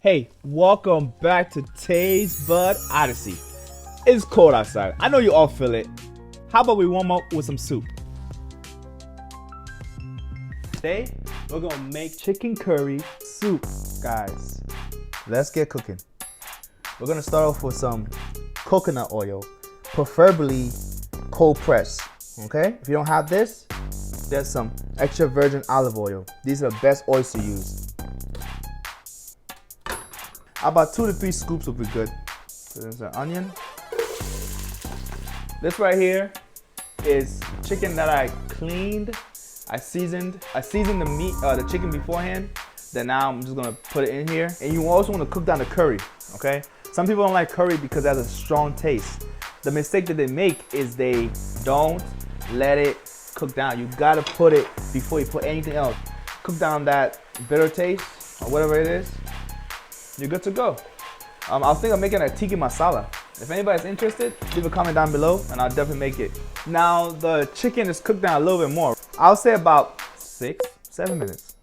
Hey, welcome back to Tastebud Odyssey. It's cold outside. I know you all feel it. How about we warm up with some soup? Today, we're gonna make chicken curry soup, guys. Let's get cooking. We're gonna start off with some coconut oil, preferably cold press, okay? If you don't have this, there's some extra virgin olive oil. These are the best oils to use. About 2 to 3 scoops will be good. So there's an onion. This right here is chicken that I cleaned. I seasoned the meat, the chicken beforehand. Then now I'm just gonna put it in here. And you also want to cook down the curry, okay? Some people don't like curry because it has a strong taste. The mistake that they make is they don't let it cook down. You gotta put it before you put anything else. Cook down that bitter taste or whatever it is. You're good to go. I was thinking of making a tiki masala. If anybody's interested, leave a comment down below and I'll definitely make it. Now the chicken is cooked down a little bit more. I'll say about 6-7 minutes.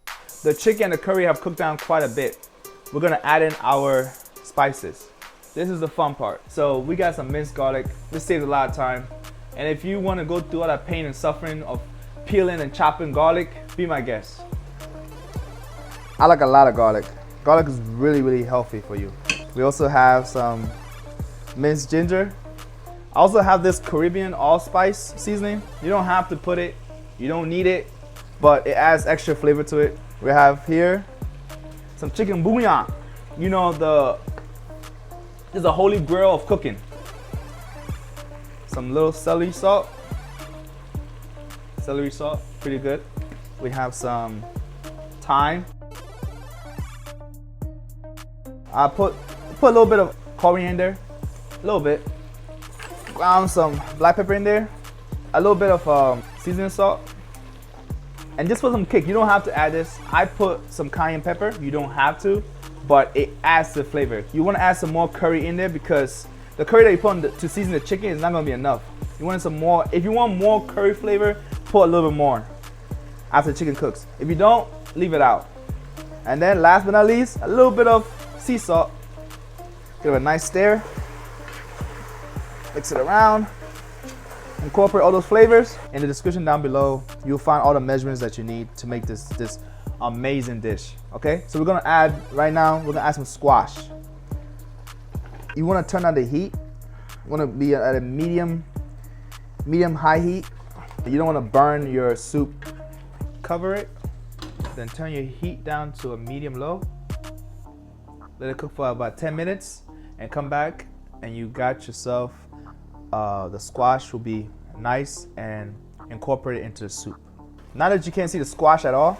The chicken and the curry have cooked down quite a bit. We're gonna add in our spices. This is the fun part. So we got some minced garlic. This saves a lot of time. And if you wanna go through all that pain and suffering of peeling and chopping garlic, be my guest. I like a lot of garlic. Garlic is really, really healthy for you. We also have some minced ginger. I also have this Caribbean allspice seasoning. You don't have to put it, you don't need it, but it adds extra flavor to it. We have here some chicken bouillon. You know, this is a holy grail of cooking. Some little celery salt. Celery salt, pretty good. We have some thyme. I put a little bit of coriander, a little bit. Ground some black pepper in there, a little bit of seasoning salt, and just for some kick. You don't have to add this. I put some cayenne pepper. You don't have to, but it adds the flavor. You want to add some more curry in there because the curry that you put on to season the chicken is not going to be enough. You want some more. If you want more curry flavor, put a little bit more after the chicken cooks. If you don't, leave it out. And then last but not least, a little bit of sea salt. Give it a nice stir. Mix it around. Incorporate all those flavors. In the description down below, you'll find all the measurements that you need to make this amazing dish. Okay, so we're gonna add right now. We're gonna add some squash. You want to turn on the heat. You want to be at a medium high heat. You don't want to burn your soup. Cover it. Then turn your heat down to a medium low. Let it cook for about 10 minutes and come back and you got yourself, the squash will be nice and incorporated into the soup. Now that you can't see the squash at all,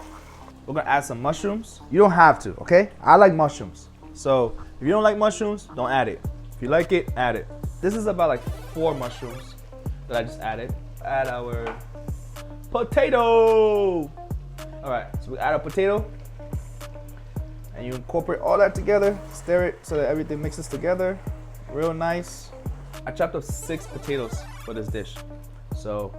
we're gonna add some mushrooms. You don't have to, okay? I like mushrooms. So if you don't like mushrooms, don't add it. If you like it, add it. This is about like 4 mushrooms that I just added. Add our potato. All right, so we add a potato. And you incorporate all that together, stir it so that everything mixes together, real nice. I chopped up 6 potatoes for this dish. So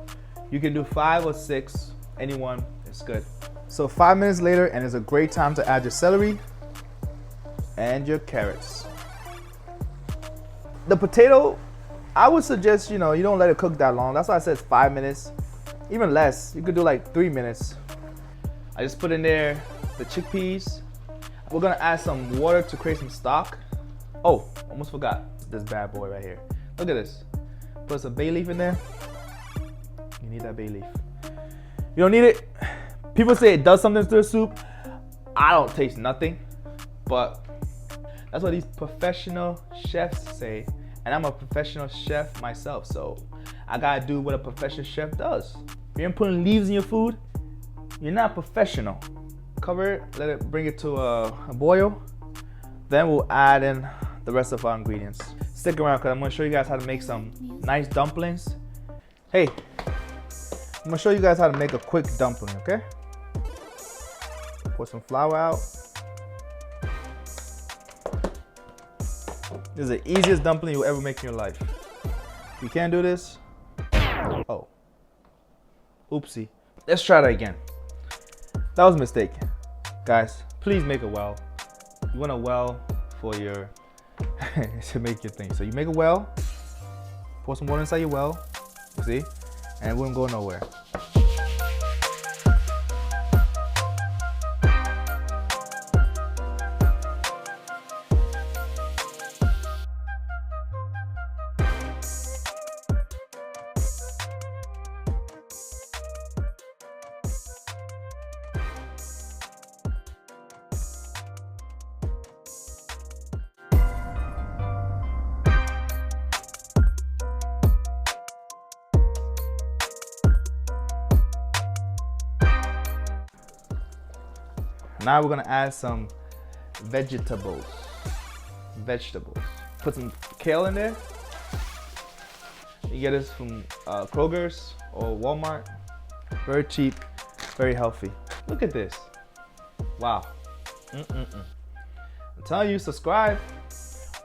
you can do 5 or 6, anyone is good. So 5 minutes later, and it's a great time to add your celery and your carrots. The potato, I would suggest, you don't let it cook that long. That's why I said 5 minutes, even less. You could do like 3 minutes. I just put in there the chickpeas. We're gonna add some water to create some stock. Oh, almost forgot this bad boy right here. Look at this. Put some bay leaf in there. You need that bay leaf. You don't need it. People say it does something to the soup. I don't taste nothing, but that's what these professional chefs say. And I'm a professional chef myself, so I gotta do what a professional chef does. If you're putting leaves in your food, you're not professional. Cover it, let it bring it to a boil. Then we'll add in the rest of our ingredients. Stick around because I'm gonna show you guys how to make some nice dumplings. Hey, I'm gonna show you guys how to make a quick dumpling, okay? Pour some flour out. This is the easiest dumpling you'll ever make in your life. If you can't do this, oh, oopsie. Let's try that again. That was a mistake. Guys, please make it well. You want a well for your to make your thing. So you make a well, pour some water inside your well, you see, and it wouldn't go nowhere. Now we're gonna add some vegetables. Put some kale in there. You get this from Kroger's or Walmart. Very cheap, very healthy. Look at this. Wow. I'm telling you, subscribe.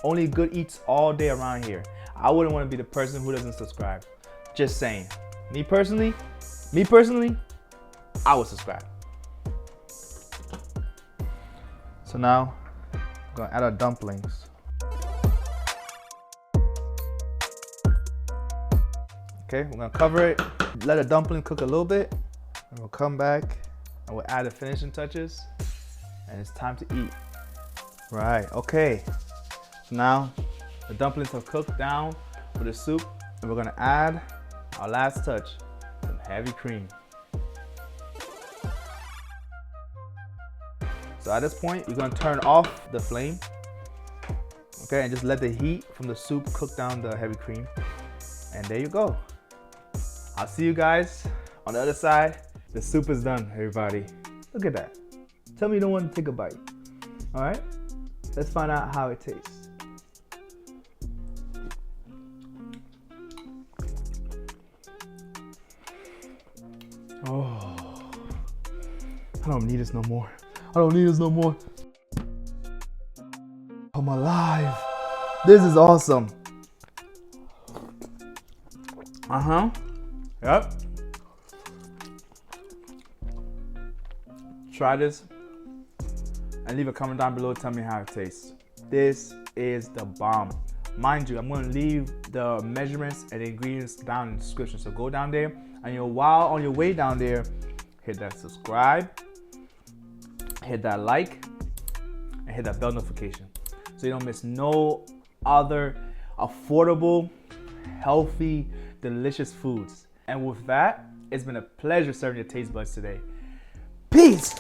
Only good eats all day around here. I wouldn't want to be the person who doesn't subscribe. Just saying. Me personally, I would subscribe. So now, I'm gonna add our dumplings. Okay, we're gonna cover it, let the dumpling cook a little bit, and we'll come back and we'll add the finishing touches, and it's time to eat. Right, okay. So now, the dumplings have cooked down with the soup, and we're gonna add our last touch, some heavy cream. So at this point, you're gonna turn off the flame, okay, and just let the heat from the soup cook down the heavy cream. And there you go. I'll see you guys on the other side. The soup is done, everybody. Look at that. Tell me you don't want to take a bite. All right, let's find out how it tastes. Oh, I don't need this no more. I don't need this no more. I'm alive. This is awesome. Yep. Try this and leave a comment down below. Tell me how it tastes. This is the bomb. Mind you, I'm going to leave the measurements and the ingredients down in the description. So go down there, and while on your way down there, hit that subscribe, hit that like, and hit that bell notification so you don't miss no other affordable, healthy, delicious foods. And with that, it's been a pleasure serving your taste buds today. Peace!